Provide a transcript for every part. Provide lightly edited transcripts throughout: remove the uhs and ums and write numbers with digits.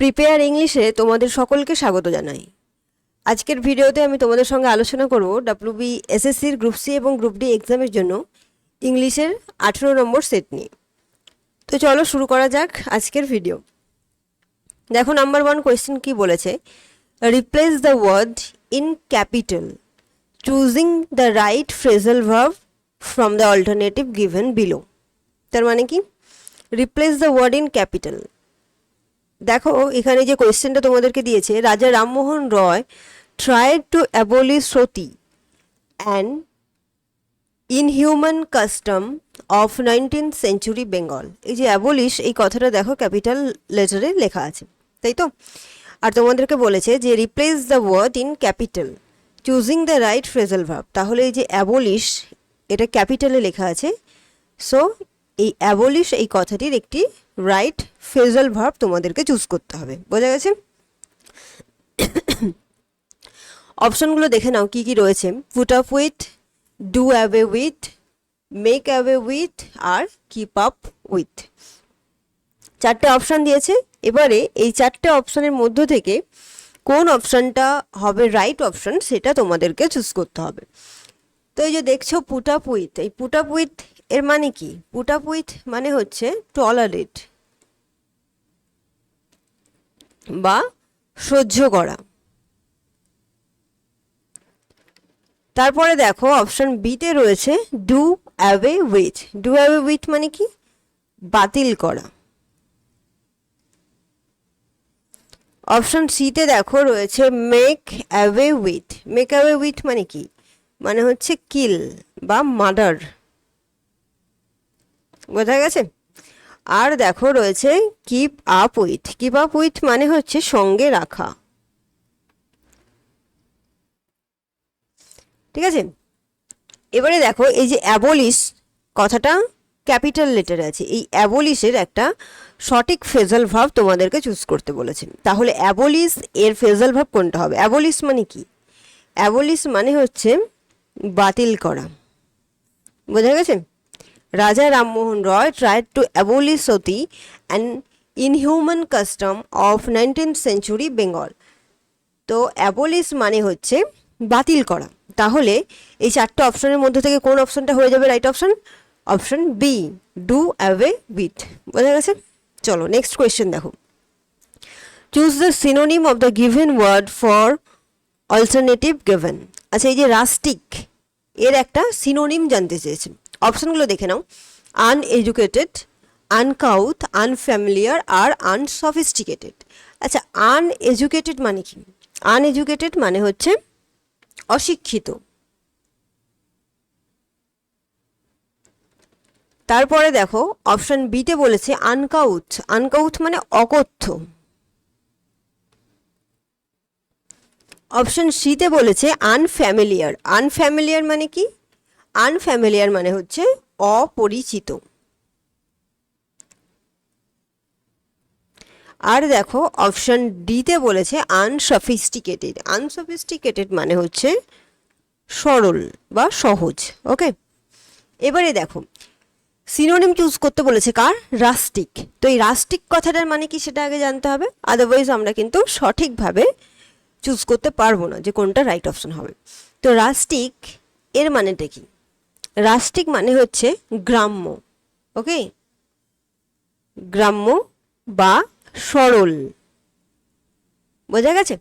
Prepare ইংলিশে তোমাদের সকলকে স্বাগত জানাই। আজকের ভিডিওতে আমি তোমাদের সঙ্গে আলোচনা করব WBSSC গ্রুপ সি এবং গ্রুপ ডি এক্সামের জন্য ইংলিশের 18 নম্বর সেট নিয়ে। তো চলো শুরু করা যাক আজকের ভিডিও। দেখো নাম্বার 1 কোয়েশ্চেন কি বলেছে, replace the word in capital choosing the right phrasal verb from the alternative given below. তার মানে কি, replace the word in capital. দেখো এখানে যে কোয়েশ্চেনটা তোমাদেরকে দিয়েছে, Raja Rammohan Roy tried to abolish sati an inhuman custom of 19th century Bengal. এই যে অ্যাবলিশ এই কথাটা দেখো ক্যাপিটাল লেটারে লেখা আছে, তাই তো? আর তোমাদেরকে বলেছে যে replace the word in capital choosing the right phrasal verb. তাহলে এই যে অ্যাবলিশ এটা ক্যাপিটালে লেখা আছে, সো এই অ্যাবলিশ এই কথাটির একটি রাইট ফ্রেজাল ভার্ব তোমাদেরকে চুজ করতে হবে। বোঝা গেছে? অপশনগুলো দেখে নাও কি কি রয়েছে। Put up with, do away with, make away with আর কিপ আপ উইথ। চারটে অপশান দিয়েছে। এবারে এই চারটে অপশানের মধ্য থেকে কোন অপশানটা হবে রাইট অপশান সেটা তোমাদেরকে চুজ করতে হবে। তো এই যে দেখছো পুট আপ উইথ, এই পুট আপ উইথ এর মানে কি? পুট আপ উইথ মানে হচ্ছে টলারেট বা সহ্য করা। তারপরে দেখো অপশন বিতে রয়েছে do away with. Do away with মানে কি? বাতিল করা। অপশন সিতে দেখো রয়েছে make away with. Make away with মানে কি? মানে হচ্ছে কিল বা মার্ডার। বোঝা গেছে? আর দেখো রয়েছে keep up with. Keep up with মানে হচ্ছে সঙ্গে রাখা। ঠিক আছে, এবারে দেখো এই যে অ্যাবলিশ কথাটা ক্যাপিটাল লেটারে আছে, এই অ্যাবলিশের একটা সঠিক ফ্রেজাল ভার্ব তোমাদেরকে চুজ করতে বলেছেন। তাহলে অ্যাবলিশ এর ফ্রেজাল ভার্ব কোনটা হবে? অ্যাবলিশ মানে কি? অ্যাবলিশ মানে হচ্ছে বাতিল করা। বোঝা গেছে? Raja Rammohan Roy tried to abolish sati an inhuman custom of 19th century Bengal. তো অ্যাবলিশ মানে হচ্ছে বাতিল করা। তাহলে এই চারটে অপশনের মধ্যে থেকে কোন অপশনটা হয়ে যাবে right option? Option B, do away with. বোঝা গেছে? চলো নেক্সট কোয়েশ্চেন দেখো। Choose the synonym of the given word for alternative given. আচ্ছা, এই যে রাস্টিক এর একটা সিনোনিম জানতে চেয়েছেন। অপশনগুলো দেখে নাও। আনএডুকেটেড, আনকাউথ, আনফ্যামিলিয়ার আর আনসফিস্টিকেটেড। আচ্ছা, আনএডুকেটেড মানে কি? আনএডুকেটেড মানে হচ্ছে অশিক্ষিত। তারপরে দেখো অপশন বিতে বলেছে আনকাউথ। আনকাউথ মানে অকথ্য। অপশন সিতে বলেছে আনফ্যামিলিয়ার। আনফ্যামিলিয়ার মানে কি? আনফ্যামিলিয়ার মানে হচ্ছে অপরিচিত। আর দেখো অপশন ডিতে বলেছে আনসফিস্টিকেটেড। আনসফিস্টিকেটেড মানে হচ্ছে সরল বা সহজ। ওকে, এবারে দেখো সিনোনিম চুজ করতে বলেছে কার? রাস্টিক। তো এই রাস্টিক কথাটার মানে কি সেটা আগে জানতে হবে, আদারওয়াইজ আমরা কিন্তু সঠিকভাবে চুজ করতে পারবো না যে কোনটা রাইট অপশন হবে। তো রাস্টিক এর মানেটা কি? রাস্টিক মানে হচ্ছে গ্রাম্য। ওকে, গ্রাম্য বা সরল। বোঝা গেছে?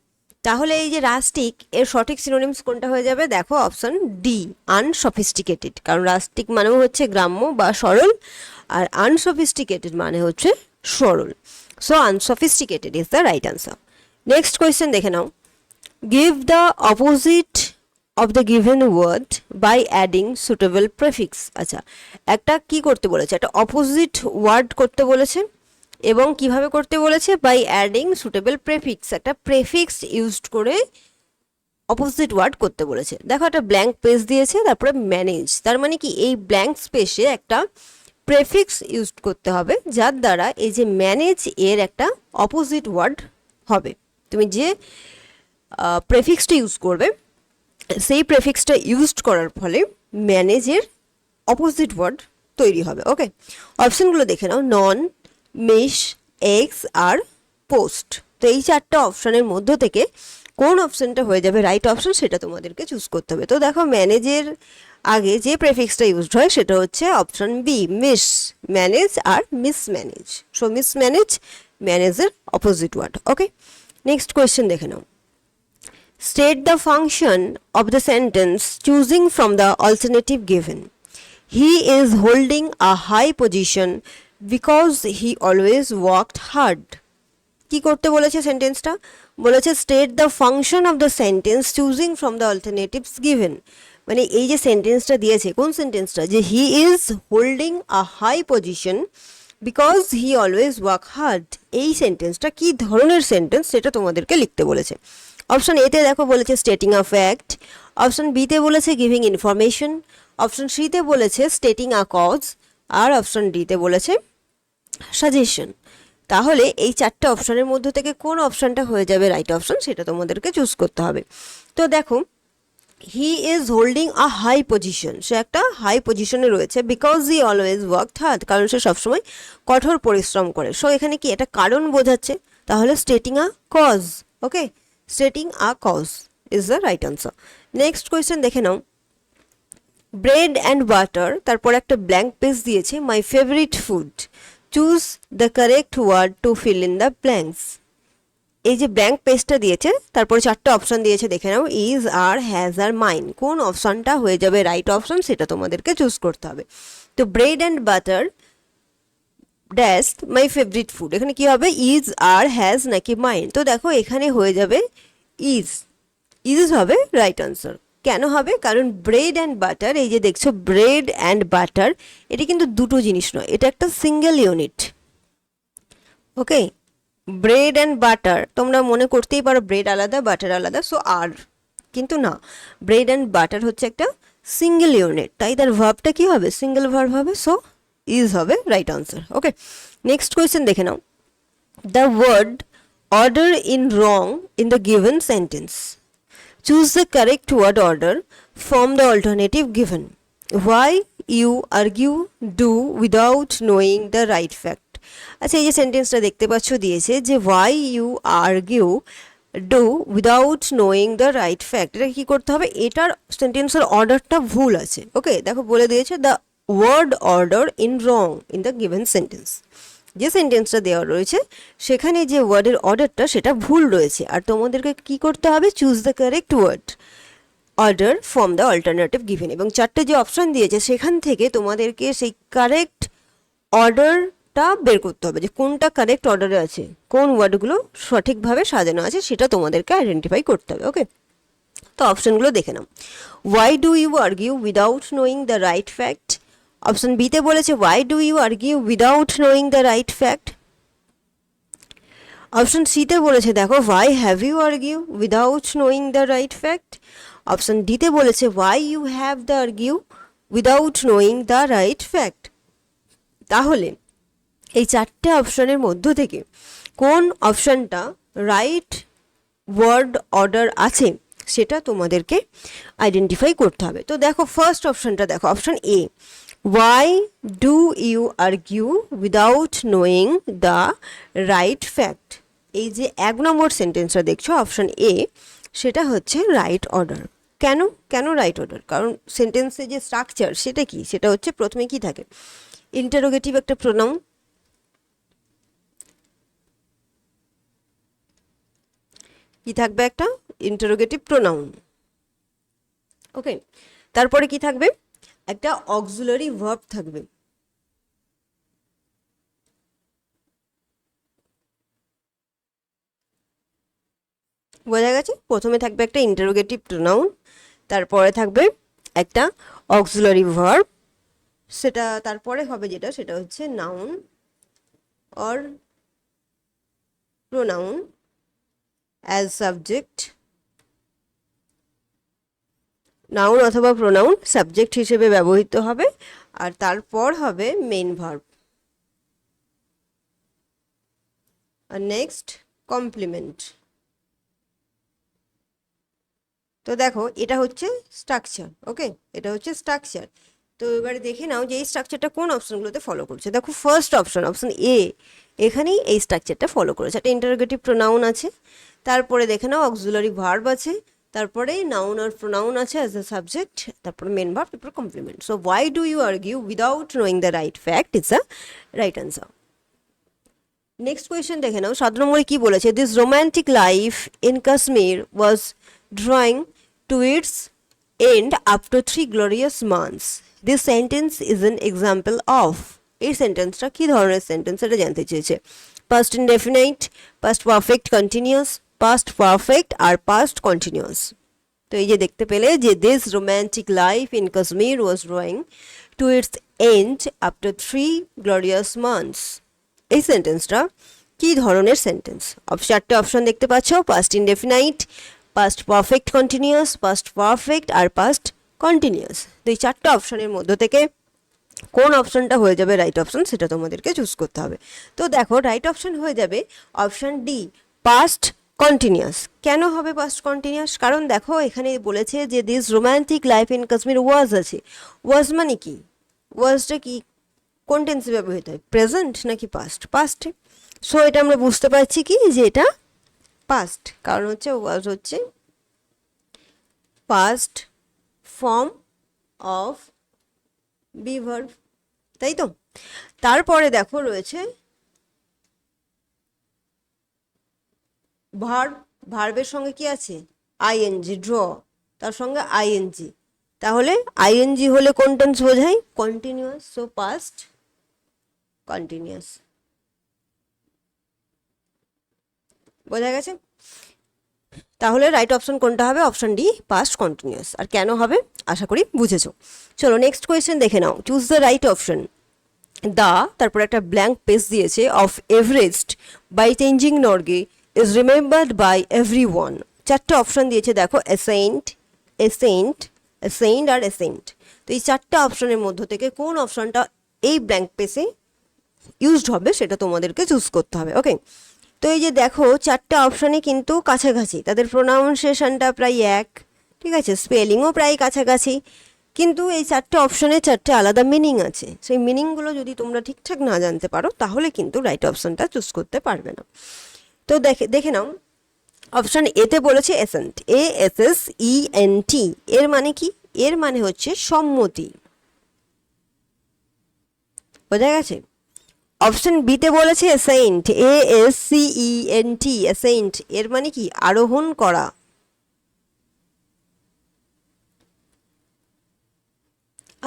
তাহলে এই যে রাস্টিক এর সঠিক সিনোনিমস কোনটা হয়ে যাবে? দেখো অপশন ডি, আনসফিস্টিকেটেড। কারণ রাস্টিক মানেও হচ্ছে গ্রাম্য বা সরল, আর আনসফিস্টিকেটেড মানে হচ্ছে সরল। So unsophisticated is the right answer. Next question দেখে নাও। Give the opposite of the given word by adding suitable prefix. আচ্ছা, একটা কি করতে বলেছে? একটা অপোজিট ওয়ার্ড করতে বলেছে, এবং কিভাবে করতে বলেছে? By adding suitable prefix. একটা প্রেফিক্স ইউজ করে অপোজিট ওয়ার্ড করতে বলেছে। দেখো একটা ব্ল্যাঙ্ক পেজ দিয়েছে, তারপরে ম্যানেজ। তার মানে কি? এই ব্ল্যাঙ্ক স্পেসে একটা প্রেফিক্স ইউজ করতে হবে, যার দ্বারা এই যে ম্যানেজ এর একটা অপোজিট ওয়ার্ড হবে। তুমি যে প্রেফিক্সটা ইউজ করবে সেই প্রেফিক্সটা ইউজ করার ফলে ম্যানেজের অপোজিট ওয়ার্ড তৈরি হবে। ওকে, অপশনগুলো দেখে নাও। নন, মিশ, এক্স আর পোস্ট। তো এই চারটা অপশনের মধ্য থেকে কোন অপশনটা হয়ে যাবে রাইট অপশন সেটা তোমাদেরকে চুজ করতে হবে। তো দেখো ম্যানেজের আগে যে প্রেফিক্সটা ইউজড হয় সেটা হচ্ছে অপশন বি, মিস ম্যানেজ আর মিসম্যানেজ। সো মিসম্যানেজ ম্যানেজের অপোজিট ওয়ার্ড। ওকে, নেক্সট কোয়েশ্চেন দেখে নাও। State the function of the sentence choosing from the alternative given. He is holding a high position because he always worked hard. কি করতে বলেছে সেন্টেন্সটা? বলেছে state the function of the sentence choosing from the alternatives given. মানে এই যে সেন্টেন্সটা দিয়েছে, কোন সেন্টেন্সটা? যে he is holding a high position because he always work hard. এই সেন্টেন্সটা কি ধরনের সেন্টেন্স সেটা তোমাদেরকে লিখতে বলেছে। অপশন এতে দেখো বলেছে স্টেটিং আ ফ্যাক্ট, অপশন বিতে বলেছে গিভিং ইনফরমেশন, অপশন সিতে বলেছে স্টেটিং আ কজ, আর অপশন ডিতে বলেছে সাজেশন। তাহলে এই চারটে অপশনের মধ্যে থেকে কোন অপশনটা হয়ে যাবে রাইট অপশন সেটা তোমাদেরকে চুজ করতে হবে। তো দেখো he is holding a high position, সে একটা হাই পজিশনে রয়েছে because he always worked hard, কারণ সে সবসময় কঠোর পরিশ্রম করে। সো এখানে কি এটা কারণ বোঝাচ্ছে, তাহলে stating a cause. Okay, stating a cause is the right answer. Next question দেখে নাও। ব্রেড অ্যান্ড বাটার, তারপর একটা ব্ল্যাঙ্ক পেজ দিয়েছে, my favourite food, choose the correct word to fill in the blanks. এই যে ব্ল্যাঙ্ক পেজটা দিয়েছে তারপরে চারটে অপশন দিয়েছে, দেখে নাও ইজ, আর, হ্যাজ আর মাইন। কোন অপশনটা হয়ে যাবে রাইট অপশন সেটা তোমাদেরকে চুজ করতে হবে। তো bread and butter dash my favourite food, এখানে কি হবে? ইজ, আর, হ্যাজ নাকি মাইন? তো দেখো এখানে হয়ে যাবে ইজ, ইজ হবে রাইট আনসার। কেন হবে? কারণ ব্রেড অ্যান্ড বাটার, এই যে দেখছো ব্রেড অ্যান্ড বাটার, এটা কিন্তু দুটো জিনিস নয়, এটা একটা single unit. Okay, bread and butter তোমরা মনে করতেই পারো ব্রেড আলাদা বাটার আলাদা, সো আর, কিন্তু না, ব্রেড অ্যান্ড বাটার হচ্ছে একটা সিঙ্গেল ইউনিট, তাই তার ভার্বটা কি হবে? সিঙ্গেল ভার্ব হবে, সো ইজ হবে right answer. Okay, next question দেখে নাও। The word order in wrong in the given sentence, choose the correct word order from the alternative given. Why you argue do without knowing the right fact. আচ্ছা, এই যে সেন্টেন্সটা দেখতে পাচ্ছ দিয়েছে যে why you argue do without knowing the right fact, এটা কি করতে হবে? এটার সেন্টেন্সের অর্ডারটা ভুল আছে। ওকে, দেখো বলে দিয়েছে the word order in wrong in the given sentence, যে সেন্টেন্সটা দেওয়া রয়েছে সেখানে যে ওয়ার্ডের অর্ডারটা সেটা ভুল রয়েছে, আর তোমাদেরকে কি করতে হবে? Choose the correct word order from the alternative given, এবং চারটে যে অপশন দিয়েছে সেখান থেকে তোমাদেরকে সেই কারেক্ট অর্ডারটা বের করতে হবে, যে কোনটা কারেক্ট অর্ডারে আছে, কোন ওয়ার্ডগুলো সঠিকভাবে সাজানো আছে সেটা তোমাদেরকে আইডেন্টিফাই করতে হবে। ওকে, তো অপশনগুলো দেখে নাও। Why do you argue without knowing the right fact, option বিতে বলেছে why do you argue without knowing the right fact, option সিতে বলেছে দেখো why have you argue without knowing the right fact, option ডিতে বলেছে why you have the argue without knowing the right fact. তাহলে এই চারটে অপশনের মধ্য থেকে কোন অপশনটা রাইট ওয়ার্ড অর্ডার আছে সেটা তোমাদেরকে আইডেন্টিফাই করতে হবে। তো দেখো ফার্স্ট অপশনটা দেখো, option A, why do you argue without knowing the right fact, এই যে এক নম্বর সেন্টেন্সটা দেখছো অপশন এ, সেটা হচ্ছে রাইট অর্ডার। কেন কেন রাইট অর্ডার? কারণ সেন্টেন্সের যে স্ট্রাকচার সেটা কি, সেটা হচ্ছে প্রথমে কি থাকে? ইন্টারোগেটিভ একটা প্রোনাউন, কি থাকবে? একটা ইন্টারোগেটিভ প্রোনাউন। ওকে, তারপরে কি থাকবে? একটা অক্সিলারি ভার্ব থাকবে। বোঝা গেছে? প্রথমে থাকবে একটা ইন্টারোগেটিভ প্রোনাউন, তারপরে থাকবে একটা অক্সিলারি ভার্ব, সেটা তারপরে হবে যেটা সেটা হচ্ছে noun or pronoun as subject, noun অথবা প্রোনাউন সাবজেক্ট হিসেবে ব্যবহৃত হবে, আর তারপর হবে মেইন ভার্ব, আর নেক্সট কমপ্লিমেন্ট। তো দেখো এটা হচ্ছে স্ট্রাকচার। ওকে, এটা হচ্ছে স্ট্রাকচার। তো এবারে দেখে নাও যে এই স্ট্রাকচারটা কোন অপশনগুলোতে ফলো করছে। দেখো ফার্স্ট অপশন এ, এখানেই এই স্ট্রাকচারটা ফলো করেছে। একটা ইন্টারোগেটিভ প্রোনাউন আছে, তারপরে দেখে নাও অক্সিলারি ভার্ব আছে, তারপরে নাউন আর প্রোনাউন আছে অ্যাজ আ সাবজেক্ট, তারপরে মেন ভার্ব, তারপরে complement. So why do you argue without knowing the right fact it's a right answer. Next question দেখে নাও 7 নম্বরে কি বলেছে, this romantic life in Kashmir was drawing to its end after 3 glorious months. This sentence is an example of. এই সেন্টেন্সটা কি ধরনের sentence এটা জানতে চেয়েছে। Past indefinite, past perfect continuous, past perfect আর পাস্ট কন্টিনিউয়াস। তো এই যে দেখতে পেলে যে this romantic life in Kashmir was drawing to its end after 3 glorious months. এই সেন্টেন্সটা কি ধরনের সেন্টেন্স? 4টে অপশন দেখতে পাচ্ছ, past indefinite, past perfect continuous, past perfect আর পাস্ট কন্টিনিউয়াস। তো এই 4টে অপশনের মধ্যে থেকে কোন অপশনটা হয়ে যাবে রাইট অপশন সেটা তোমাদেরকে চুজ করতে হবে। তো দেখো রাইট অপশন হয়ে যাবে অপশন ডি, পাস্ট কন্টিনিউয়াস। কেন হবে পাস্ট কন্টিনিউয়াস? কারণ দেখো এখানে বলেছে যে this romantic life in Kashmir was আছে। ওয়াজ মানে কি? ওয়াজটা কি কোন টেন্সে ব্যবহৃত হয়, প্রেজেন্ট নাকি পাস্ট? পাস্টে। সো এটা আমরা বুঝতে পারছি কি যে এটা পাস্ট, কারণ হচ্ছে ওয়াজ হচ্ছে past form of be verb, তাই তো। তারপরে দেখো রয়েছে ভার্ব, ভার্বের সঙ্গে কি আছে, আইএনজি, ড্র, তার সঙ্গে আইএনজি। তাহলে আইএনজি হলে কোন টেন্স বোঝায়, কন্টিনিউয়াস। So past continuous. বোঝা গেছে? তাহলে রাইট অপশন কোনটা হবে? Option D, past continuous. আর কেন হবে আশা করি বুঝেছো। চলো নেক্সট কোয়েশ্চেন দেখে নাও, choose the right option. The, তারপর একটা ব্ল্যাঙ্ক পেজ দিয়েছে, of Everest by Tenzing Norgay is remembered by every one. 4টে অপশন দিয়েছে দেখো, অ্যাসেন্ট, অ্যাসেন্ট, অ্যাসেন্ট আর অ্যাসেন্ট। তো এই 4টে অপশনের মধ্য থেকে কোন অপশনটা এই ব্ল্যাঙ্ক পেজে ইউজড হবে সেটা তোমাদেরকে চুজ করতে হবে। ওকে, তো এই যে দেখো 4টে অপশানে কিন্তু কাছাকাছি, তাদের প্রোনাউন্সিয়েশনটা প্রায় এক, ঠিক আছে, স্পেলিংও প্রায় কাছাকাছি, কিন্তু এই 4টে অপশানে 4টে আলাদা মিনিং আছে। সেই মিনিংগুলো যদি তোমরা ঠিকঠাক না জানতে পারো তাহলে কিন্তু রাইট অপশানটা চুজ করতে পারবে না। তো দেখে নাও, অপশান এতে বলেছে এসেন্ট, ASSENT। এর মানে কি? এর মানে হচ্ছে সম্মতি। বোঝা গেছে? অপশন বিতে বলেছে অ্যাসেন্ট, ASCENT, অ্যাসেন্ট। এর মানে কি? আরোহণ করা।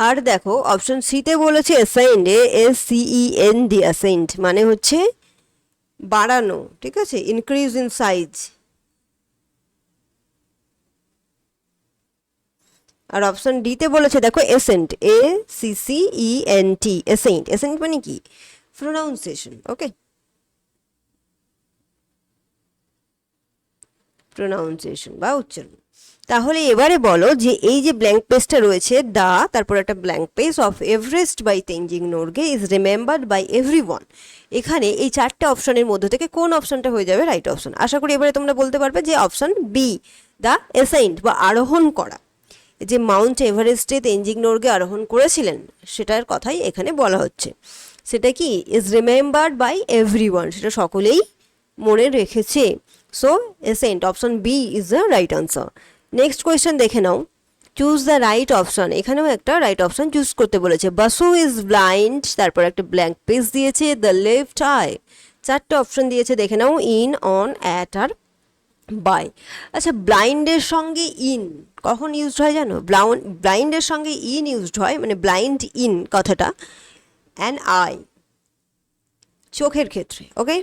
আর দেখো অপশন সিতে বলেছে অ্যাসেন্ট, ASCEND, অ্যাসেন্ট মানে হচ্ছে বাড়ানো, ঠিক আছে, ইনক্রিজ ইন সাইজ। আর অপশন ডিতে বলেছে দেখো অ্যাসেন্ট, ACCENT, অ্যাসেন্ট। অ্যাসেন্ট মানে কি? প্রোনাউন্সিয়েশন। ওকে, প্রোনাউন্সিয়েশন বা উচ্চারণ। তাহলে এবারে বলো যে এই যে ব্ল্যাঙ্ক পেজটা রয়েছে, দা, তারপর একটা blank page, of Everest by Tenzing Norgay is remembered by everyone. এখানে এই 4টে অপশনের মধ্যে থেকে কোন অপশনটা হয়ে যাবে রাইট অপশন? আশা করি এবারে তোমরা বলতে পারবে যে অপশন বি, দ্য অ্যাসেন্ট বা আরোহণ করা। যে মাউন্ট এভারেস্টে তেনজিং নোরগে আরোহণ করেছিলেন সেটার কথাই এখানে বলা হচ্ছে। সেটা কি? ইজ রিমেম্বার্ড বাই এভরিওয়ান, সেটা সকলেই মনে রেখেছে। So ascent, option B is the right answer. Next question দেখে নাও, চুজ দ্য রাইট অপশন। এখানেও একটা রাইট অপশন চুজ করতে বলেছে। বাসু ইজ ব্লাইন্ড, তারপর একটা ব্ল্যাঙ্ক পেজ দিয়েছে, দ্য লেফট আই। 4টে অপশন দিয়েছে দেখে নাও, ইন, অন, অ্যাট আর বাই। আচ্ছা, ব্লাইন্ডের সঙ্গে ইন কখন ইউজড হয় জানো? ব্লাইন্ডের সঙ্গে ইন ইউজড হয়, মানে ব্লাইন্ড ইন কথাটা অ্যান আই, চোখের ক্ষেত্রে। ওকে,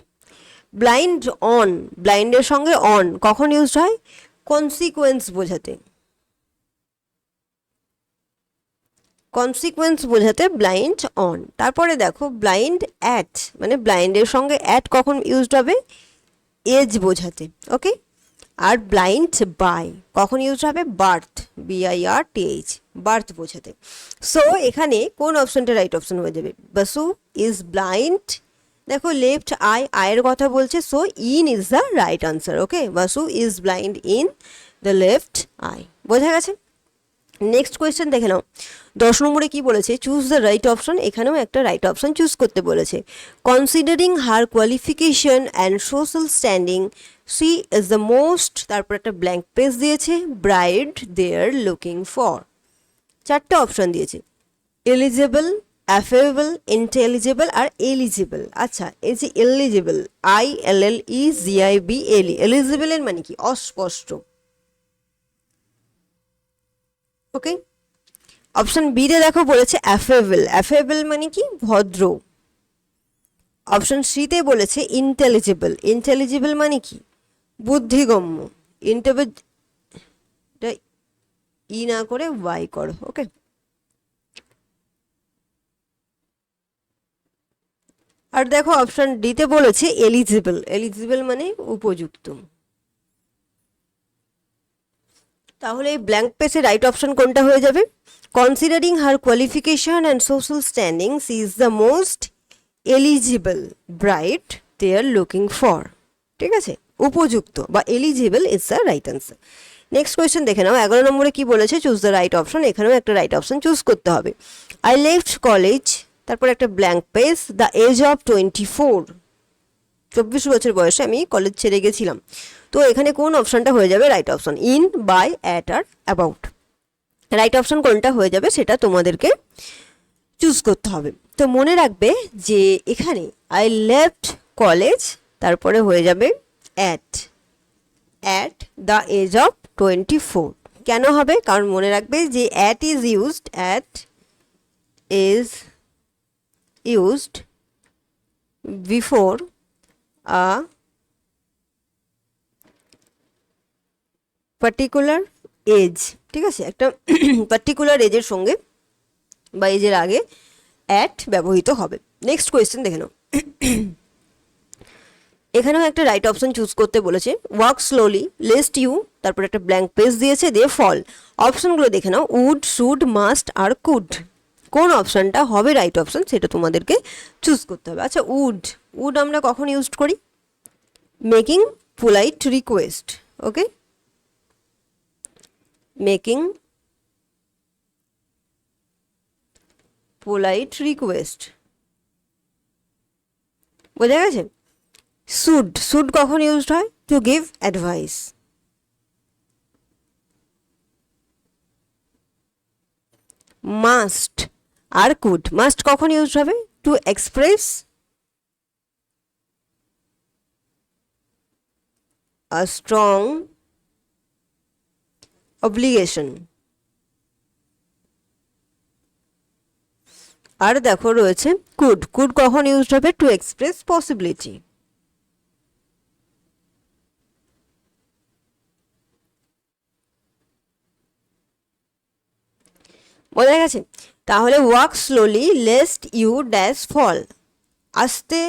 ব্লাইন্ড অন, ব্লাইন্ডের সঙ্গে অন কখন ইউজড হয়? কনসিকুয়েন্স বোঝাতে, কনসিকুয়েন্স বোঝাতে ব্লাইন্ড অন। তারপরে দেখো ব্লাইন্ড অ্যাট, মানে ব্লাইন্ডের সঙ্গে অ্যাট কখন ইউজড হবে? এজ বোঝাতে। ওকে, আর ব্লাইন্ড বাই কখন ইউজ হবে? বার্থ, BIRTH, বার্থ বোঝাতে। সো এখানে কোন অপশনটা রাইট অপশন হয়ে যাবে? বাসু ইজ ব্লাইন্ড, দেখো লেফট আই, আয়ের কথা বলছে, so in is the right answer. Okay, Basu is blind in the left I. বোঝা গেছে? নেক্সট কোয়েশ্চেন দেখে নাও, 10 নম্বরে কি বলেছে, চুজ দ্য রাইট অপশন। এখানেও একটা রাইট অপশন চুজ করতে বলেছে। Considering her qualification and social standing she is the most, তারপর একটা ব্ল্যাঙ্ক পেজ দিয়েছে, bride they are looking for. 4টে অপশন দিয়েছে, এলিজেবল, অ্যাফেবল, ইন্টেলিজেবল আর এলিজিবল। আচ্ছা, এই যে এলিজিবল, ILLEGIBL, এলিজিবলের মানে কি, অস্পষ্ট। ওকে, অপশন বি তে দেখো বলেছে অ্যাফেবল, অ্যাফেবল মানে কি, ভদ্র। অপশন সি তে বলেছে ইন্টেলিজিবল, ইন্টেলিজিবল মানে কি, বুদ্ধিগম্য। এটা ই না করে ওয়াই করো। ওকে, আর দেখো অপশন ডি তে বলেছে এলিজিবল, এলিজিবল মানে উপযুক্ত। তাহলে এই ব্ল্যাঙ্ক পেজে রাইট অপশন কোনটা হয়ে যাবে, considering her qualification and social standing she is the most eligible bride they are looking for. ঠিক আছে, উপযুক্ত বা eligible is the right answer. Next question দেখে নাও, 11 নম্বরে কি বলেছে, চুজ দ্য রাইট অপশন। এখানেও একটা রাইট অপশন চুজ করতে হবে। আই লেফট কলেজ, তারপর একটা blank page, the age of 24, 24 বছর বয়সে আমি কলেজ ছেড়ে গেছিলাম। তো এখানে কোন অপশনটা হয়ে যাবে right option, in, by, at আর অ্যাবাউট। রাইট অপশন কোনটা হয়ে যাবে সেটা তোমাদেরকে চুজ করতে হবে। তো মনে রাখবে যে এখানে আই লেফট কলেজ, তারপরে হয়ে যাবে at, at the age of 24। কেন হবে, কারণ মনে রাখবে যে at is used, at is used before a particular age. ঠিক আছে, একটা পার্টিকুলার এজের সঙ্গে বা এজের আগে অ্যাট ব্যবহৃত হবে। নেক্সট কোয়েশ্চেন দেখে নাও, এখানেও একটা রাইট অপশন চুজ করতে বলেছে। ওয়ার্ক স্লোলি, লেস্ট ইউ, তারপর একটা ব্ল্যাঙ্ক পেজ দিয়েছে, দিয়ে ফল। অপশনগুলো দেখে নাও, উড, শুড, মাস্ট আর কুড। কোন অপশনটা হবে রাইট অপশন সেটা তোমাদেরকে চুজ করতে হবে। আচ্ছা, উড, উড আমরা কখন ইউজ করি, making polite request. Okay, making polite request, বোঝা গেছে। শুড, শুড কখন ইউজড হয়, টু গিভ অ্যাডভাইস। মাস্ট আর কুড, মাস্ট কখন ইউজড হবে, to express a strong obligation। আর দেখো রয়েছে কুড, কুড কখন ইউজড হবে, টু এক্সপ্রেস পসিবিলিটি। বোঝা গেছে। তাহলে work slowly lest you dash fall, আস্তে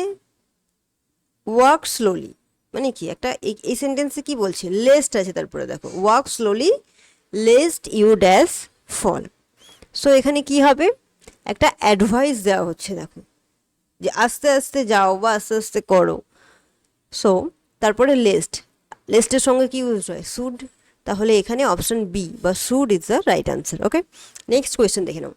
ওয়ার্ক স্লোলি মানে কি, একটা এই সেন্টেন্সে কি বলছে, লেস্ট আছে, তারপরে দেখো work slowly lest you dash fall. So এখানে কি হবে, একটা অ্যাডভাইস দেওয়া হচ্ছে, দেখো যে আস্তে আস্তে যাও বা আস্তে আস্তে করো। সো তারপরে লেস্ট, লেস্টের সঙ্গে কি ইউজ হয়, শুড। তাহলে এখানে অপশন বি বা should is the right answer. Okay, next question দেখে নাও,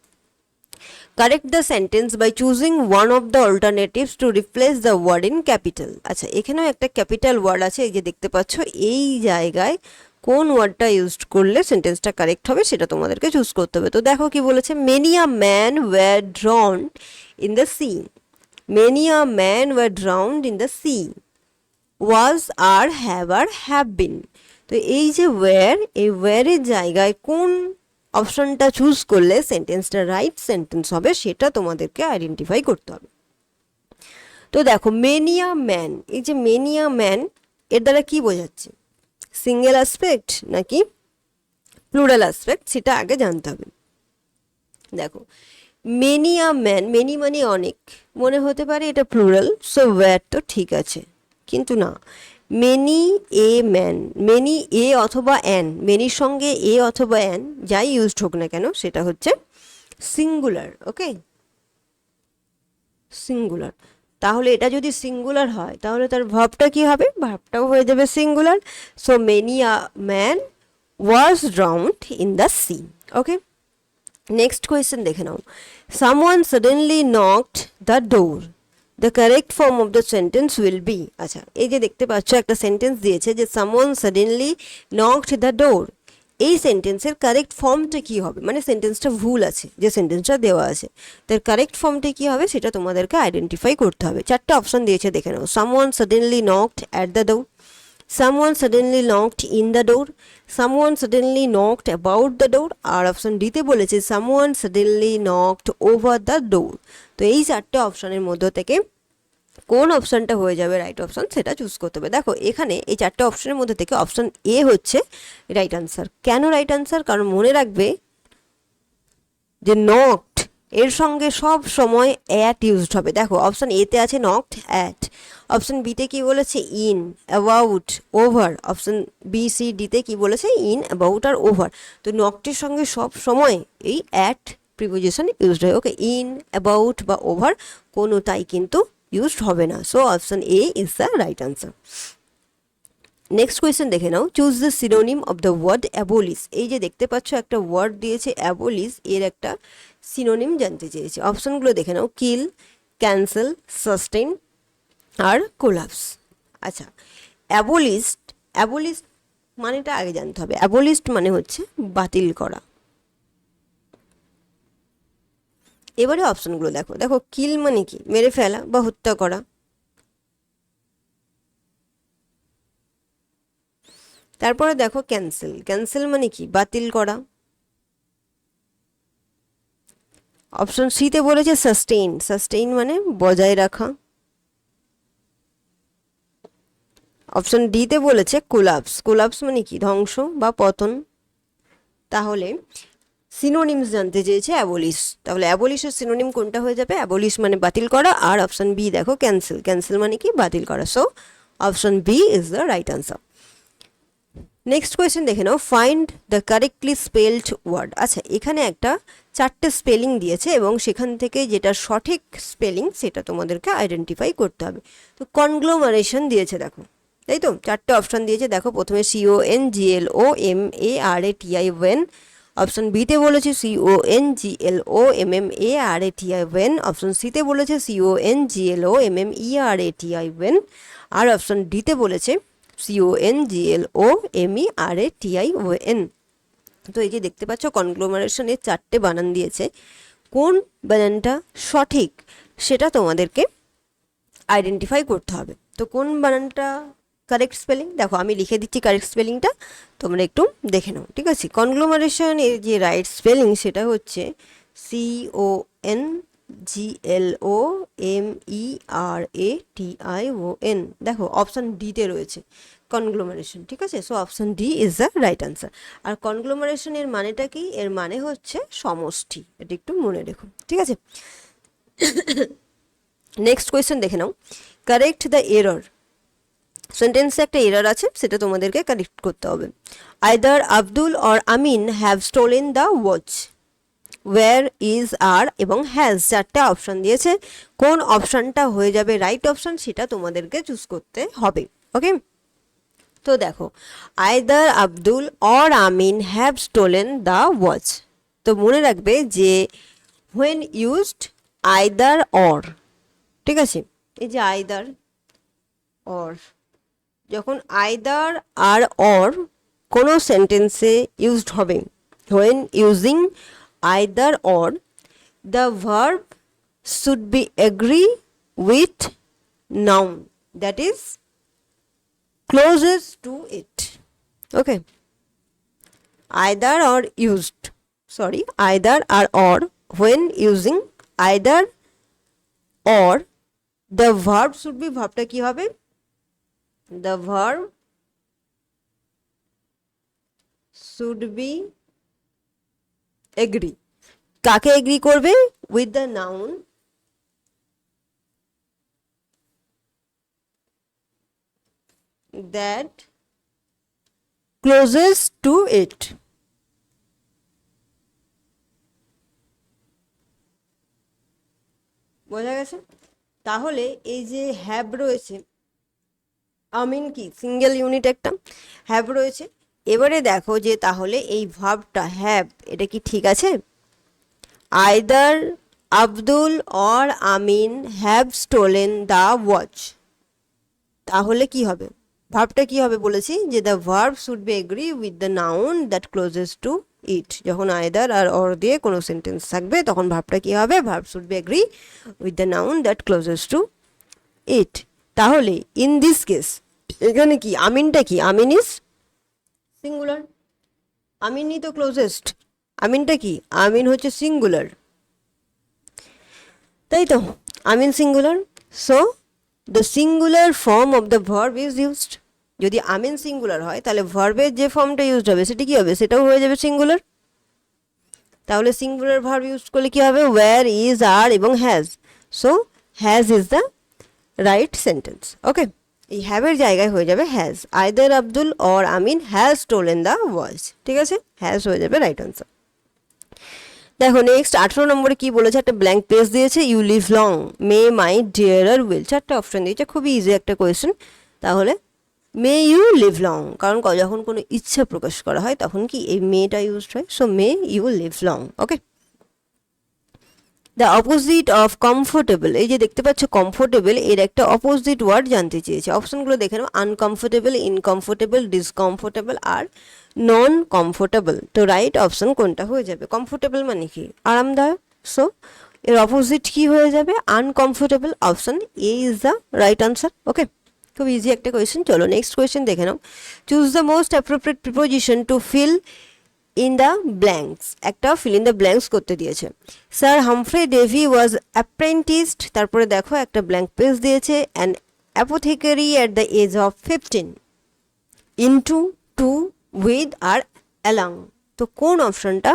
correct the sentence by choosing one of the alternatives to replace the word in capital. আচ্ছা, এখানেও একটা ক্যাপিটাল ওয়ার্ড আছে, এই যে দেখতে পাচ্ছ, এই জায়গায় কোন ওয়ার্ডটা ইউজ করলে সেন্টেন্সটা কারেক্ট হবে সেটা তোমাদেরকে চুজ করতে হবে। তো দেখো কি বলেছে, many a man were drowned in the sea, many a man were drowned in the sea, was আর হ্যাভ বিন। তো এই যে ওয়্যার, এই ওয়্যারের জায়গায় কোন অপশনটা চুজ করলে সেন্টেন্সটা রাইট সেন্টেন্স হবে সেটা তোমাদেরকে আইডেন্টিফাই করতে হবে। তো দেখো মেনিয়া ম্যান, এই যে মেনিয়া ম্যান, এর দ্বারা কি বোঝাচ্ছে, সিঙ্গেল অ্যাসপেক্ট নাকি প্লুরাল অ্যাসপেক্ট সেটা আগে জানতে হবে। দেখো মেনিয়া ম্যান, মেনি মানে অনেক, মনে হতে পারে এটা প্লুরাল, সো ওয়্যার তো ঠিক আছে, কিন্তু না, many a man, many a অথবা অ্যান, মেনির সঙ্গে এ অথবা অ্যান যাই ইউজড হোক না কেন সেটা হচ্ছে সিঙ্গুলার। ওকে, সিঙ্গুলার। তাহলে এটা যদি সিঙ্গুলার হয় তাহলে তার ভার্বটা কি হবে, ভার্বটাও হয়ে যাবে singular. So many a man was drowned in the sea. Okay, next question দেখে নাও, someone suddenly knocked the door. The correct form of the sentence will be, আচ্ছা এই যে দেখতে পাচ্ছ একটা সেন্টেন্স দিয়েছে যে someone suddenly knocked the door, এই সেন্টেন্সের কারেক্ট ফর্মটা কি হবে, মানে সেন্টেন্সটা ভুল আছে যে সেন্টেন্সটা দেওয়া আছে, তার কারেক্ট ফর্মটা কি হবে সেটা তোমাদেরকে আইডেন্টিফাই করতে হবে। চারটে অপশন দিয়েছে দেখে নাও, someone suddenly knocked at the door, someone suddenly knocked in the door, someone suddenly knocked about the door, আর অপশন ডিতে বলেছে someone suddenly knocked over the door। তো এই চারটে অপশনের মধ্য থেকে কোন অপশনটা হয়ে যাবে রাইট অপশন সেটা চুজ করতে হবে। দেখো এখানে এই চারটে অপশনের মধ্যে থেকে অপশন এ হচ্ছে রাইট আনসার। কেন রাইট আনসার? কারণ মনে রাখবে যে নকড এর সঙ্গে সব সময় অ্যাট ইউজড হবে। দেখো অপশন এতে আছে নকড অ্যাট, অপশন বিতে কি বলেছে in, about, over, option B C ডিতে কি বলেছে ইন, অ্যাবাউট আর ওভার। তো নকটের সঙ্গে সব সময় এই অ্যাট প্রিপোজিশন ইউজড হয়। ওকে, ইন, অ্যাবাউট বা ওভার কোনোটাই কিন্তু ইউজড হবে না। So option A is the right answer. Next question দেখে নাও, choose the synonym of the word abolish. এই যে দেখতে পাচ্ছ একটা ওয়ার্ড দিয়েছে অ্যাবলিশ, এর একটা সিনোনিম জানতে চেয়েছে। অপশনগুলো দেখে নাও, কিল, ক্যান্সেল, সাস্টেইন আর কোলাপস। আচ্ছা, অ্যাবলিস্ট, অ্যাবলিস্ট মানেটা আগে জানতে হবে। অ্যাবলিস্ট মানে হচ্ছে বাতিল করা। এবারে অপশনগুলো দেখো, দেখো কিল মানে কি, মেরে ফেলা বা হত্যা করা। তারপরে দেখো ক্যান্সেল, ক্যান্সেল মানে কি, বাতিল করা। অপশন সিতে বলেছে সাস্টেইন, সাস্টেইন মানে বজায় রাখা। অপশন ডিতে বলেছে কোলাপস, কোলাপস মানে কি, ধ্বংস বা পতন। তাহলে সিনোনিমস জানতে চেয়েছে অ্যাবলিশ, তাহলে অ্যাবলিশের সিনোনিম কোনটা হয়ে যাবে? অ্যাবলিশ মানে বাতিল করা, আর অপশন বি দেখো ক্যান্সেল, ক্যান্সেল মানে কি, বাতিল করা। So option B is the right answer. Next question দেখে নাও, find the correctly spelled word. আচ্ছা এখানে একটা চারটে স্পেলিং দিয়েছে এবং সেখান থেকে যেটা সঠিক স্পেলিং সেটা তোমাদেরকে আইডেন্টিফাই করতে হবে। তো কনগ্লোমারেশন দিয়েছে দেখো, তাই তো চারটে অপশন দিয়েছে। দেখো প্রথমে CONGLOMARATION, অপশন বিতে বলেছে CONGLOMMARATION, অপশন সিতে বলেছে CONGLOMMERATION, আর অপশন ডিতে বলেছে CONGLOMERATION। তো এই যে দেখতে পাচ্ছ কনগ্লোমারেশনের চারটে বানান দিয়েছে, কোন বানানটা সঠিক সেটা তোমাদেরকে আইডেন্টিফাই করতে হবে। তো কোন বানানটা কারেক্ট স্পেলিং, দেখো আমি লিখে দিচ্ছি কারেক্ট স্পেলিংটা, তোমরা একটু দেখে নাও, ঠিক আছে। কনগ্লোমারেশন এর যে রাইট স্পেলিং সেটা হচ্ছে CONGLOMERATION। দেখো অপশন ডিতে রয়েছে কনগ্লোমারেশন, ঠিক আছে। So option D is the right answer. আর কনগ্লোমারেশন এর মানেটা কি? এর মানে হচ্ছে সমষ্টি, এটা একটু মনে রেখো, ঠিক আছে। নেক্সট কোয়েশ্চেন দেখে নাও, কারেক্ট দ্য এরর। সেন্টেন্সে একটা এরর আছে, সেটা তোমাদেরকে কারেক্ট করতে হবে। Either Abdul or Amin have stolen the watch. Were, is, আর এবং হ্যাজ চারটে অপশন দিয়েছে, কোন অপশনটা হয়ে যাবে রাইট অপশন সেটা তোমাদেরকে চুজ করতে হবে। ওকে, তো দেখো either Abdul or Amin have stolen the watch. তো মনে রাখবে যে হোয়েন ইউজড আইদার অর, ঠিক আছে, এই যে আইদার অর, যখন আইদার আর অর কোনো সেন্টেন্সে ইউজড হবে, when using either or the verb should be agree with noun that is closest to it. Okay, either or used, sorry, either or when using either or the verb should be, ভাবটা কি হবে? The verb should be agree, কাকে agree করবে? With the noun that closes to it. বোঝা গেছে? তাহলে এই যে হ্যাভ রয়েছে, আমিন কি সিঙ্গেল ইউনিট একটা, হ্যাভ রয়েছে, এবারে দেখো যে তাহলে এই ভার্বটা হ্যাভ এটা কি ঠিক আছে? Either Abdul or Amin have stolen the watch, তাহলে কি হবে? ভার্বটা কি হবে বলেছি যে the verb should be agree with the noun that closes to it. যখন আইদার আর অর দিয়ে কোনো সেন্টেন্স থাকবে তখন ভার্বটা কি হবে? Verb should be agree with the noun that closes to it. তাহলে ইন দিস কেস এখানে কি আমিনটা কি? আমিন ইজ সিঙ্গুলার, আমিনই তো ক্লোজেস্ট। আমিনটা কি? আমিন হচ্ছে সিঙ্গুলার, তাই তো? Amin singular, so the singular form of the verb is used. যদি আমিন সিঙ্গুলার হয় তাহলে ভার্বের যে ফর্মটা ইউজড হবে সেটা কি হবে? সেটাও হয়ে যাবে সিঙ্গুলার। তাহলে সিঙ্গুলার ভার্ব ইউজ করলে কি হবে? ওয়্যার, ইজ, আর এবং has. So has is the right sentence. Okay, এই হ্যাভের জায়গায় হয়ে যাবে has. Either Abdul or Amin has stolen the watch. ঠিক আছে, হ্যাজ হয়ে যাবে রাইট আনসার। দেখো নেক্সট 18 নম্বরে কি বলেছে? একটা ব্ল্যাঙ্ক পেজ দিয়েছে, you live long, may, my, dear, will, চারটে অপশন দিয়েছে। খুবই ইজি একটা কোয়েশ্চেন। তাহলে মে ইউ লিভ লং, কারণ যখন কোনো ইচ্ছা প্রকাশ করা হয় তখন কি এই মেটা ইউজড হয়। So may you live long. Okay, the opposite of comfortable, এই যে দেখতে পাচ্ছ কমফোর্টেবল, এর একটা অপোজিট ওয়ার্ড জানতে চেয়েছে। অপশনগুলো দেখে নাও, আনকমফোর্টেবল, ইনকমফোর্টেবল, ডিসকমফোর্টেবল আর নন কমফোর্টেবল। তো রাইট অপশন কোনটা হয়ে যাবে? কমফোর্টেবল মানে কি? আরামদায়ক। সো এর অপোজিট কি হয়ে যাবে? Uncomfortable. Option A is the right answer. Okay, খুব ইজি একটা কোয়েশ্চেন। চলো নেক্সট কোয়েশ্চেন দেখে নাও। Choose the most appropriate preposition to fill in the blanks. একটা ফিল ইন দ্য ব্ল্যাঙ্কস করতে দিয়েছে। Sir Humphry Davy was apprenticed, তারপরে দেখো একটা ব্ল্যাঙ্ক পেজ দিয়েছে, an apothecary at the age of 15, into, to, with আর অ্যালং। তো কোন অপশনটা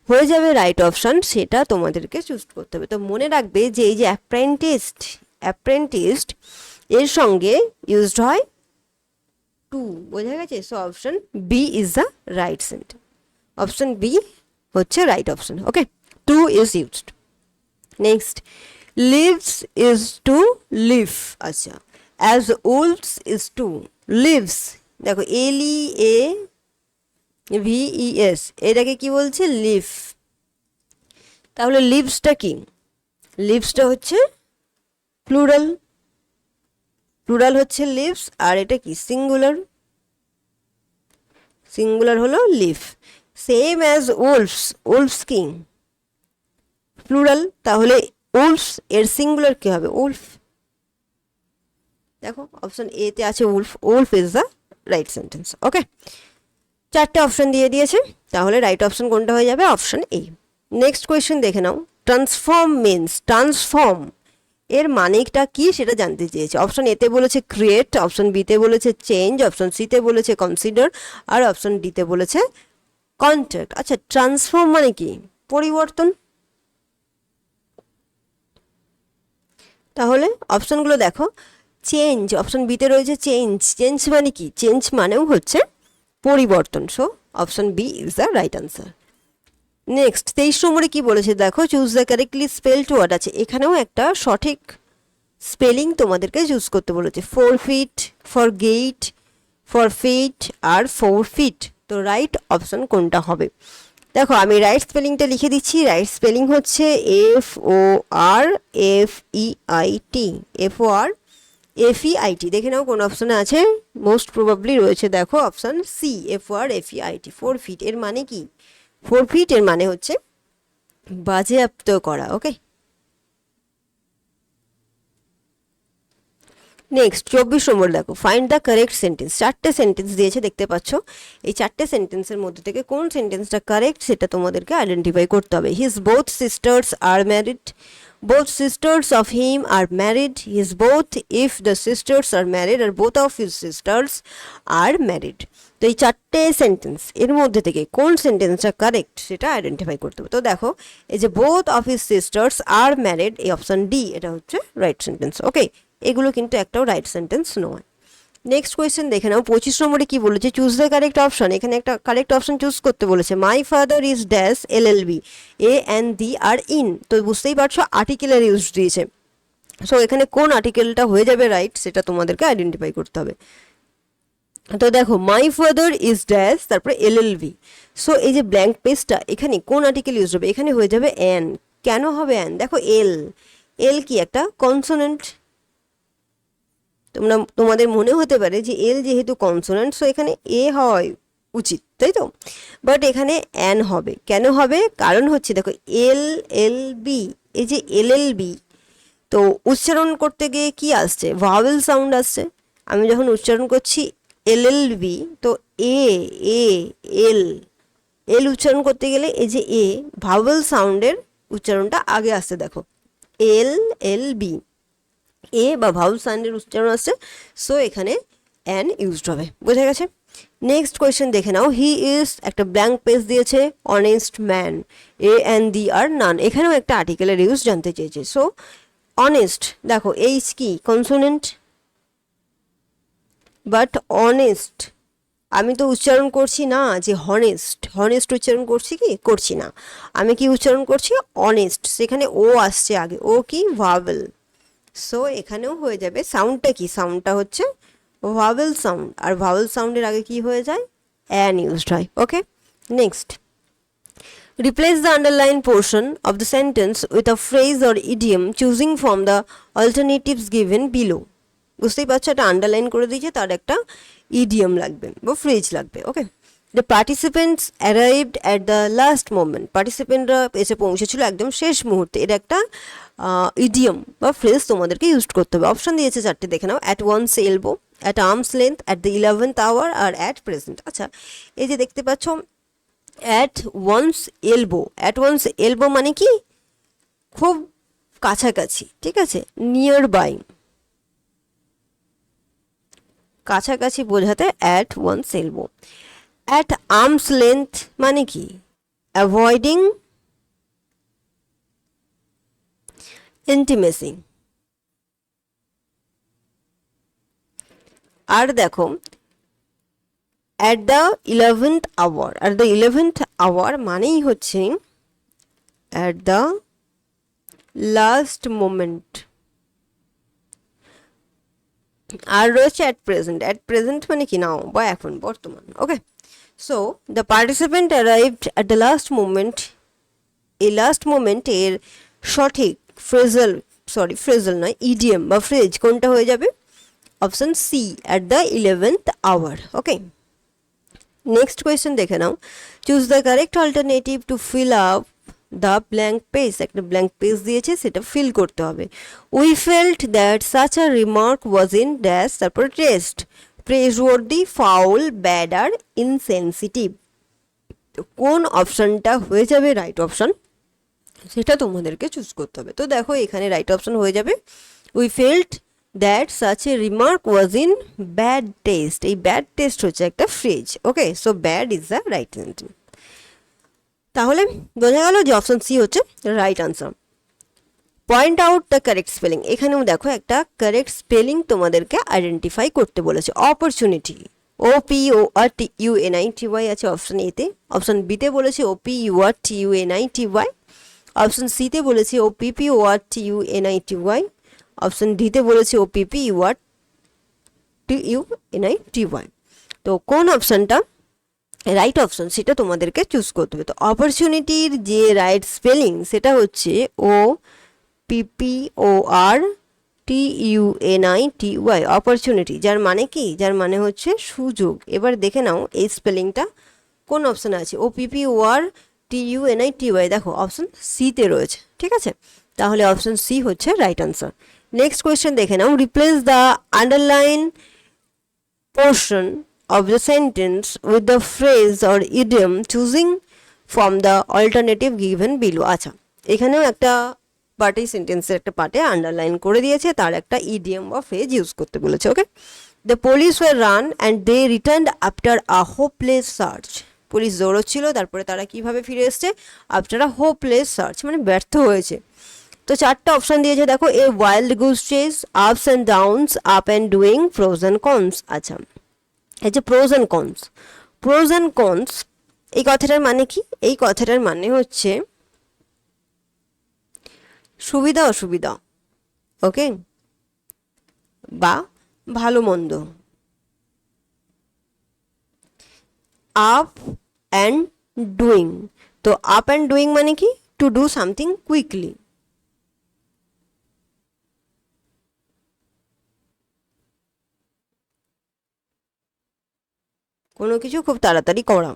হয়ে যাবে রাইট অপশন সেটা তোমাদেরকে চুজ করতে হবে। তো মনে রাখবে যে এই যে অ্যাপ্রেন্টিসড এর সঙ্গে ইউজড হয় টু, বোঝা গেছে? So option B is the right sentence. Option B হচ্ছে right option. Okay, to is used. Next, leaves is to leaf. আচ্ছা, as wolves is to leaves. দেখো LEAVES, এটাকে কি বলছে? লিভ। তাহলে লিভসটা কি? লিভসটা হচ্ছে প্লুরাল, প্লুরাল হচ্ছে লিভস, আর এটা কি? সিঙ্গুলার, সিঙ্গুলার হলো leaf. Same as wolves, wolves কি? প্লুরাল, তাহলে উলফস এর সিঙ্গুলার কি হবে? উলফ। দেখো অপশন এ তে আছে wolf, wolf is the right sentence. Okay, চারটে অপশন দিয়ে দিয়েছে, তাহলে রাইট অপশন কোনটা হয়ে যাবে? অপশন এ। নেক্সট কোয়েশ্চেন দেখে নাও। ট্রান্সফর্ম মিনস, ট্রান্সফর্ম এর মানেটা কি সেটা জানতে চেয়েছে। অপশন এতে বলেছে ক্রিয়েট, অপশন বিতে বলেছে চেঞ্জ, অপশন সিতে বলেছে কনসিডার, আর অপশন ডিতে বলেছে কন্ট্যাক্ট। আচ্ছা, ট্রান্সফর্ম মানে কি? পরিবর্তন। তাহলে অপশনগুলো দেখো, চেঞ্জ, অপশন বিতে রয়েছে চেঞ্জ। চেঞ্জ মানে কি? চেঞ্জ মানেও হচ্ছে পরিবর্তন। So option B is the right answer. Next 23 নম্বরে কি বলেছে দেখো, choose the correctly spelled word আছে। এখানেও একটা সঠিক স্পেলিং তোমাদেরকে চুজ করতে বলেছে। 4 fit, for get, for fit আর 4 ফিট। তো রাইট অপশন কোনটা হবে? দেখো আমি রাইট স্পেলিংটা লিখে দিচ্ছি। রাইট স্পেলিং হচ্ছে FORFEIT, FORFEIT। দেখে নাও কোন অপশনে আছে? মোস্ট প্রবাবলি রয়েছে দেখো অপশন সি, FORFEIT। 4 ফিট এর মানে কি? 4 ফিট এর মানে হচ্ছে বাজেয়াপ্ত করা। ওকে, নেক্সট 24 নম্বর দেখো, ফাইন্ড দ্য কারেক্ট সেন্টেন্স। চারটে সেন্টেন্স দিয়েছে দেখতে পাচ্ছ। এই চারটে সেন্টেন্সের মধ্যে থেকে কোন সেন্টেন্সটা কারেক্ট সেটা তোমাদেরকে আইডেন্টিফাই করতে হবে। His both sisters R married, both sisters of him are married. He is both if the sisters are married or both of his sisters are married. তো এই চারটে সেন্টেন্স এর মধ্যে থেকে কোন সেন্টেন্সটা কারেক্ট সেটা আইডেন্টিফাই করতে হবে। তো দেখো এই যে both of his sisters are married, এই অপশন ডি এটা হচ্ছে রাইট সেন্টেন্স। ওকে, এগুলো কিন্তু একটাও রাইট সেন্টেন্স নয়। নেক্সট কোয়েশ্চেন দেখে নাও। 25 নম্বরে কি বলেছে? Choose the correct option. এখানে একটা কারেক্ট অপশন চুজ করতে বলেছে। My father is dash LLB, a and the আর ইন। তো বুঝতেই পারছো আর্টিকেলের ইউজ দিয়েছে। সো এখানে কোন আর্টিকেলটা হয়ে যাবে রাইট সেটা তোমাদেরকে আইডেন্টিফাই করতে হবে। তো দেখো মাই ফাদার ইজ ড্যাশ, তারপরে এলএলভি। সো এই যে ব্ল্যাঙ্ক পেজটা এখানে কোন আর্টিকেল ইউজ হবে, এখানে হয়ে যাবে অ্যান। কেন হবে অ্যান? দেখো এল, এল কি একটা কনসোনেন্ট। তোমাদের মনে হতে পারে যে এল যেহেতু কনসোনেন্ট সো এখানে এ হয় উচিত, তাই তো? বাট এখানে অ্যান হবে। কেন হবে? কারণ হচ্ছে দেখো এল এল বি, এই যে এল এল বি, তো উচ্চারণ করতে গিয়ে কি আসছে? ভাওয়েল সাউন্ড আসছে। আমি যখন উচ্চারণ করছি এল এল বি, তো এ এ এল, এল উচ্চারণ করতে গেলে এই যে এ ভাওয়েল সাউন্ডের উচ্চারণটা আগে আসছে। দেখো এল এল বি, এ বা ভাউল সাউন্ডের উচ্চারণ আসছে, সো এখানে অ্যান ইউজড হবে। বোঝা গেছে? নেক্সট কোয়েশ্চেন দেখে নাও। হি ইজ একটা ব্ল্যাঙ্ক পেজ দিয়েছে, honest man, a and the আর নান। এখানেও একটা আর্টিকেলের ইউজ জানতে চেয়েছে। সো অনেস্ট, দেখো এইচ কি কনসোনেন্ট, বাট অনেস্ট আমি তো উচ্চারণ করছি না যে হনেস্ট, হনেস্ট উচ্চারণ করছি কি? করছি না। আমি কি উচ্চারণ করছি? অনেস্ট। সেখানে ও আসছে আগে, ও কি? ভাওয়েল। সো এখানেও হয়ে যাবে। সাউন্ডটা কি? সাউন্ডটা হচ্ছে ভাওয়েল সাউন্ড, আর ভাওয়েল সাউন্ডের আগে কি হয়ে যায়? অ্যান ইউজড হয়। Okay, next. Replace the underline portion of the sentence with a phrase or idiom choosing from the alternatives given below. বুঝতেই পারছো, এটা আন্ডারলাইন করে দিয়েছে, তার একটা ইডিয়ম লাগবে বা ফ্রেজ লাগবে। Okay, the participants arrived at the last moment. পার্টিসিপেন্টরা এসে পৌঁছেছিল একদম শেষ মুহূর্তে। এটা একটা ইডিয়ম বা ফ্রেজ তোমাদেরকে ইউজ করতে হবে। অপশন দিয়েছে চারটে, দেখে নাও। At one's elbow, at arm's length, at the 11th hour, আর অ্যাট প্রেজেন্ট। আচ্ছা, এই যে দেখতে পাচ্ছ at one's elbow, at one's elbow মানে কি? খুব কাছাকাছি, ঠিক আছে, নিয়ার বাই, কাছাকাছি বোঝাতে at one's elbow. At arm's length মানে কি? Avoiding intimacy. আর দেখো at the 11th hour, at the 11th hour মানেই হচ্ছে অ্যাট দ্য লাস্ট মোমেন্ট। আর রয়েছে অ্যাট প্রেজেন্ট, অ্যাট প্রেজেন্ট মানে কি? নাও বা এখন, বর্তমান। Okay, so the participant arrived at the last moment, এই লাস্ট মোমেন্ট এর সঠিক ফ্রেজাল, সরি ফ্রেজাল নয়, ইডিএম বা ফ্রেজ কোনটা হয়ে যাবে? Option C, at the 11th hour. Okay, next question দেখে নাও। Choose the correct alternative to fill up the blank page. একটা ব্ল্যাঙ্ক পেজ দিয়েছে, সেটা ফিল করতে হবে। We felt that such a remark was in dash, তারপর test, praiseworthy, foul, bad আর insensitive. তো কোন অপশনটা হয়ে যাবে রাইট অপশন, সেটা তোমাদেরকে চুজ করতে হবে। তো দেখো এখানে রাইট অপশন হয়ে যাবে we felt that such a remark was in bad taste. এই ব্যাড টেস্ট হচ্ছে একটা phrase. Okay, so bad is the right answer. তাহলে বোঝা গেল যে অপশন সি হচ্ছে right answer. Point out the correct spelling. এখানেও দেখো একটা কারেক্ট স্পেলিং তোমাদেরকে আইডেন্টিফাই করতে বলেছে। Opportunity, O P O R T U N I T Y আছে অপশন এতে। অপশন বিতে বলেছে O P you R T U N I T Y. Option সিতে বলেছে O P P O R T U N I T Y. Option ডিতে বলেছে O P P U R T U N I T Y. তো কোন অপশনটা right option সেটা তোমাদেরকে choose করতে হবে। তো অপরচুনিটির যে রাইট স্পেলিং সেটা হচ্ছে O P P O R T U N I T Y, opportunity, যার মানে কি? যার মানে হচ্ছে সুযোগ। এবার দেখে নাও এই স্পেলিংটা কোন অপশানে আছে। O P P O R T U N I T Y, দেখো অপশন সিতে রয়েছে, ঠিক আছে? তাহলে অপশন সি হচ্ছে রাইট আনসার। নেক্সট কোয়েশ্চেন দেখে নাও। Replace the underline portion of the sentence with the phrase or idiom choosing from the alternative given below. আচ্ছা, এখানেও একটা পার্টে, সেন্টেন্সের একটা পার্টে আন্ডারলাইন করে দিয়েছে, তার একটা ইডিয়ম বা ফ্রেজ ইউজ করতে বলেছে। Okay, the police were run and they returned after a hopeless search. Police দৌড়চ্ছিল, তারপরে তারা কিভাবে ফিরে এসছে? আফটার আ হোপলেস সার্চ মানে ব্যর্থ হয়েছে। তো চারটা অপশন দিয়েছে দেখো। A wild goose chase, ups and downs, up and doing, pros and cons. আচ্ছা, এই যে pros and cons, pros and cons, এই কথাটার মানে কি? এই কথাটার মানে হচ্ছে সুবিধা অসুবিধা, ওকে, বা ভালো মন্দ। Up and doing. তো আপ অ্যান্ড ডুইং মানে কি? To do something quickly. কোনো কিছু খুব তাড়াতাড়ি করা।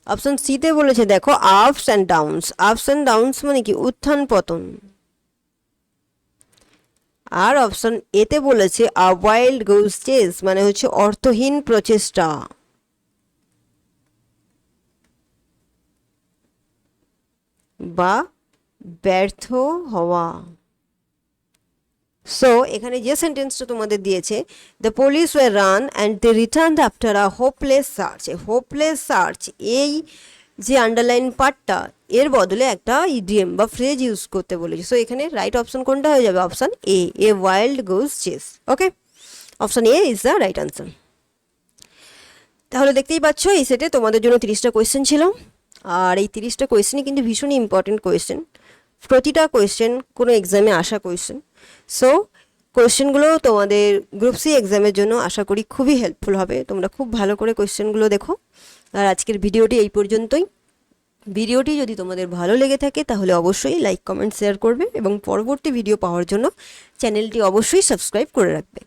অপশন সিতে বলেছে দেখো আপস অ্যান্ড ডাউনস। আপস অ্যান্ড ডাউনস মানে কি? উত্থান পতন। আর অপশন এতে বলেছে আ ওয়াইল্ড গোজ চেস মানে হচ্ছে অর্থহীন প্রচেষ্টা। বা ব্যর্থ হওয়া। সো এখানে যে সেন্টেন্সটা তোমাদের দিয়েছে, the police were run and they returned after a hopeless search. Hopeless search, এই যে আন্ডারলাইন পার্টটা, এর বদলে একটা ইডিয়াম বা ফ্রেজ ইউজ করতে বলেছে। সো এখানে রাইট অপশন কোনটা হয়ে যাবে? Option A wild goose chase. Okay, option A is the right answer. তাহলে দেখতেই পাচ্ছ এই সেটে তোমাদের জন্য 30টা কোয়েশ্চেন ছিল। আর এই 30টা কোয়েশ্চেনই কিন্তু ভীষণই ইম্পর্টেন্ট কোয়েশ্চেন। প্রতিটা কোয়েশ্চেন কোনো এক্সামে আসা কোয়েশ্চেন। সো কোয়েশ্চেনগুলো তোমাদের গ্রুপ সি এক্সামের জন্য আশা করি খুবই হেল্পফুল হবে। তোমরা খুব ভালো করে কোয়েশ্চেনগুলো দেখো। আর আজকের ভিডিওটি এই পর্যন্তই। ভিডিওটি যদি তোমাদের ভালো লেগে থাকে তাহলে অবশ্যই লাইক, কমেন্ট, শেয়ার করবে এবং পরবর্তী ভিডিও পাওয়ার জন্য চ্যানেলটি অবশ্যই সাবস্ক্রাইব করে রাখবে।